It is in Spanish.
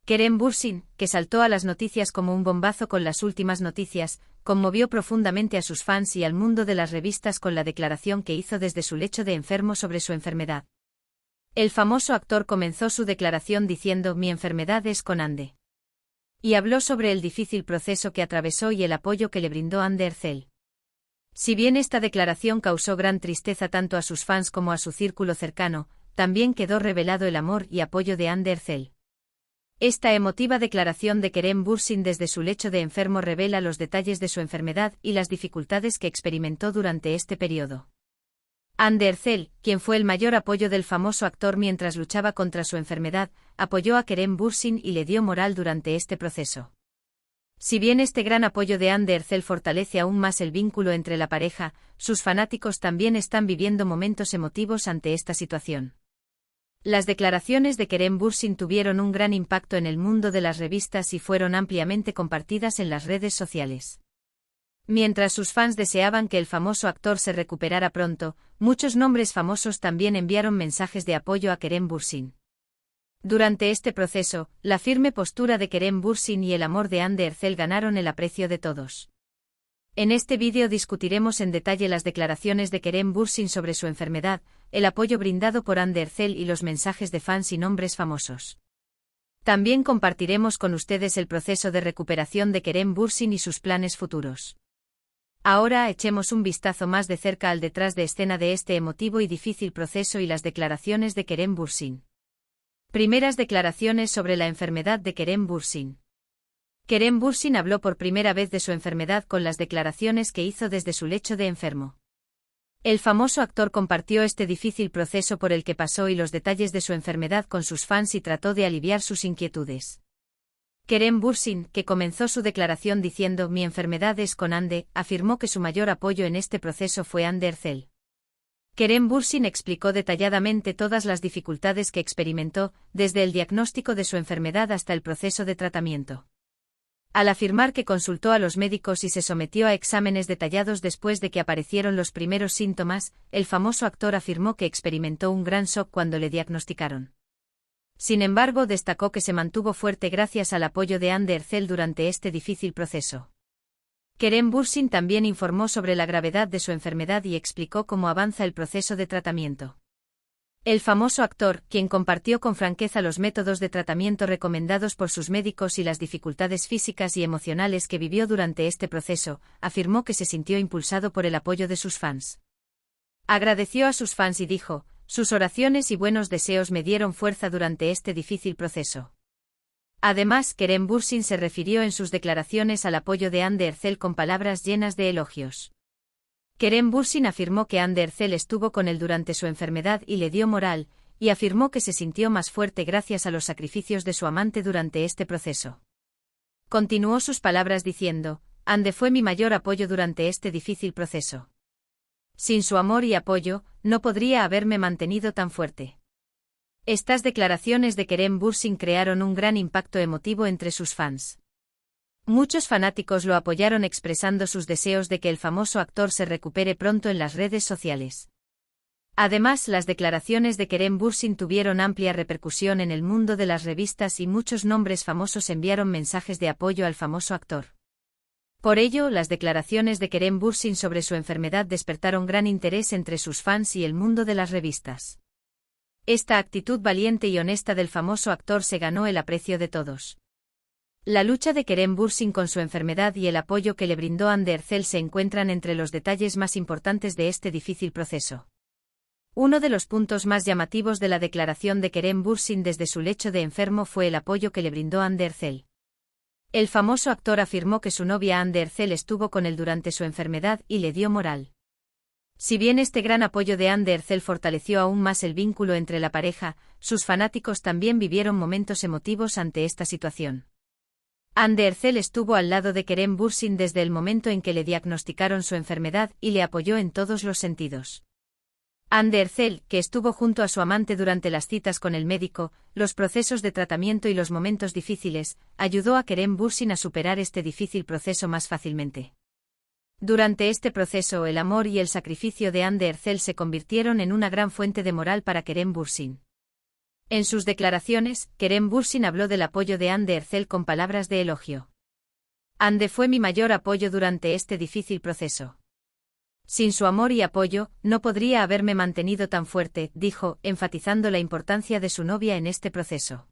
Kerem Bürsin, que saltó a las noticias como un bombazo con las últimas noticias, conmovió profundamente a sus fans y al mundo de las revistas con la declaración que hizo desde su lecho de enfermo sobre su enfermedad. El famoso actor comenzó su declaración diciendo: "Mi enfermedad es con Ande". Y habló sobre el difícil proceso que atravesó y el apoyo que le brindó Hande Erçel. Si bien esta declaración causó gran tristeza tanto a sus fans como a su círculo cercano, también quedó revelado el amor y apoyo de Hande Erçel. Esta emotiva declaración de Kerem Bürsin desde su lecho de enfermo revela los detalles de su enfermedad y las dificultades que experimentó durante este periodo. Hande Erçel, quien fue el mayor apoyo del famoso actor mientras luchaba contra su enfermedad, apoyó a Kerem Bürsin y le dio moral durante este proceso. Si bien este gran apoyo de Hande Erçel fortalece aún más el vínculo entre la pareja, sus fanáticos también están viviendo momentos emotivos ante esta situación. Las declaraciones de Kerem Bürsin tuvieron un gran impacto en el mundo de las revistas y fueron ampliamente compartidas en las redes sociales. Mientras sus fans deseaban que el famoso actor se recuperara pronto, muchos nombres famosos también enviaron mensajes de apoyo a Kerem Bürsin. Durante este proceso, la firme postura de Kerem Bürsin y el amor de Hande Erçel ganaron el aprecio de todos. En este vídeo discutiremos en detalle las declaraciones de Kerem Bürsin sobre su enfermedad, el apoyo brindado por Hande Erçel y los mensajes de fans y nombres famosos. También compartiremos con ustedes el proceso de recuperación de Kerem Bürsin y sus planes futuros. Ahora echemos un vistazo más de cerca al detrás de escena de este emotivo y difícil proceso y las declaraciones de Kerem Bürsin. Primeras declaraciones sobre la enfermedad de Kerem Bürsin. Kerem Bürsin habló por primera vez de su enfermedad con las declaraciones que hizo desde su lecho de enfermo. El famoso actor compartió este difícil proceso por el que pasó y los detalles de su enfermedad con sus fans y trató de aliviar sus inquietudes. Kerem Bürsin, que comenzó su declaración diciendo: "Mi enfermedad es con Hande", afirmó que su mayor apoyo en este proceso fue Hande Erçel. Kerem Bürsin explicó detalladamente todas las dificultades que experimentó, desde el diagnóstico de su enfermedad hasta el proceso de tratamiento. Al afirmar que consultó a los médicos y se sometió a exámenes detallados después de que aparecieron los primeros síntomas, el famoso actor afirmó que experimentó un gran shock cuando le diagnosticaron. Sin embargo, destacó que se mantuvo fuerte gracias al apoyo de Hande Erçel durante este difícil proceso. Kerem Bürsin también informó sobre la gravedad de su enfermedad y explicó cómo avanza el proceso de tratamiento. El famoso actor, quien compartió con franqueza los métodos de tratamiento recomendados por sus médicos y las dificultades físicas y emocionales que vivió durante este proceso, afirmó que se sintió impulsado por el apoyo de sus fans. Agradeció a sus fans y dijo: "Sus oraciones y buenos deseos me dieron fuerza durante este difícil proceso". Además, Kerem Bürsin se refirió en sus declaraciones al apoyo de Hande Erçel con palabras llenas de elogios. Kerem Bürsin afirmó que Hande Erçel estuvo con él durante su enfermedad y le dio moral, y afirmó que se sintió más fuerte gracias a los sacrificios de su amante durante este proceso. Continuó sus palabras diciendo: "Hande fue mi mayor apoyo durante este difícil proceso. Sin su amor y apoyo, no podría haberme mantenido tan fuerte". Estas declaraciones de Kerem Bürsin crearon un gran impacto emotivo entre sus fans. Muchos fanáticos lo apoyaron expresando sus deseos de que el famoso actor se recupere pronto en las redes sociales. Además, las declaraciones de Kerem Bürsin tuvieron amplia repercusión en el mundo de las revistas y muchos nombres famosos enviaron mensajes de apoyo al famoso actor. Por ello, las declaraciones de Kerem Bürsin sobre su enfermedad despertaron gran interés entre sus fans y el mundo de las revistas. Esta actitud valiente y honesta del famoso actor se ganó el aprecio de todos. La lucha de Kerem Bürsin con su enfermedad y el apoyo que le brindó Hande Erçel se encuentran entre los detalles más importantes de este difícil proceso. Uno de los puntos más llamativos de la declaración de Kerem Bürsin desde su lecho de enfermo fue el apoyo que le brindó Hande Erçel. El famoso actor afirmó que su novia Hande Erçel estuvo con él durante su enfermedad y le dio moral. Si bien este gran apoyo de Hande Erçel fortaleció aún más el vínculo entre la pareja, sus fanáticos también vivieron momentos emotivos ante esta situación. Hande Erçel estuvo al lado de Kerem Bürsin desde el momento en que le diagnosticaron su enfermedad y le apoyó en todos los sentidos. Hande Erçel, que estuvo junto a su amante durante las citas con el médico, los procesos de tratamiento y los momentos difíciles, ayudó a Kerem Bürsin a superar este difícil proceso más fácilmente. Durante este proceso, el amor y el sacrificio de Hande Erçel se convirtieron en una gran fuente de moral para Kerem Bürsin. En sus declaraciones, Kerem Bürsin habló del apoyo de Hande Erçel con palabras de elogio. Hande fue mi mayor apoyo durante este difícil proceso. Sin su amor y apoyo, no podría haberme mantenido tan fuerte, dijo, enfatizando la importancia de su novia en este proceso.